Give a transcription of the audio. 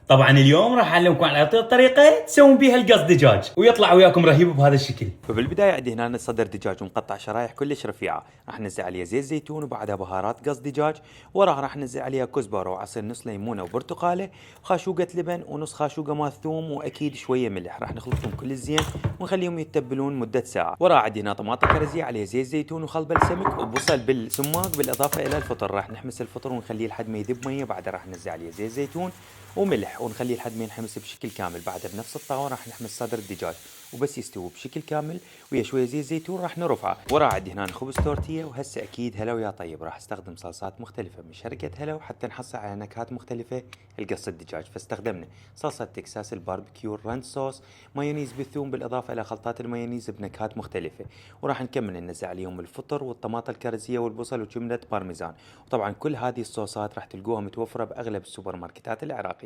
طبعا اليوم راح اعلمكم على طريقه تسوون بيها القص دجاج ويطلع وياكم رهيب بهذا الشكل. فبالبداية عندي هنا صدر دجاج مقطع شرايح كلش رفيعة، راح ننزل عليه زيت زيتون وبعدها بهارات قص دجاج، وراها راح ننزل عليها كزبرة وعصير نص ليمونة وبرتقالة وخاشوقة لبن ونص خاشوقة مال ثوم واكيد شوية ملح، راح نخلطهم كل زين ونخليهم يتبلون مدة ساعة. وراها عندي هنا طماطة كرزية عليه زيت زيتون وخل بلسمك وبصل بالسماق بالاضافة الى الفطر، راح نحمس الفطر ونخليه لحد ما يذب مية، بعدها راح ننزل عليه زيت زيتون وملح ونخليه لحد ما ينحمس بشكل كامل. بعدها بنفس الطاوة راح نحمس صدر الدجاج وبس يستوي بشكل كامل ويا شويه زيت زيتون راح نرفعه. وراه عندي هنا خبز تورتيه، وهسه اكيد هلا ويا طيب راح استخدم صلصات مختلفه من شركه هلا وحتى نحصل على نكهات مختلفه القص الدجاج، فاستخدمنا صلصه تكساس الباربيكيو رانش صوص، مايونيز بالثوم بالاضافه الى خلطات المايونيز بنكهات مختلفه، وراح نكمل ننزل عليهم الفطر والطماطم الكرزيه والبصل وجمله بارميزان. وطبعا كل هذه الصوصات راح تلقوها متوفره باغلب السوبر ماركتات العراقيه.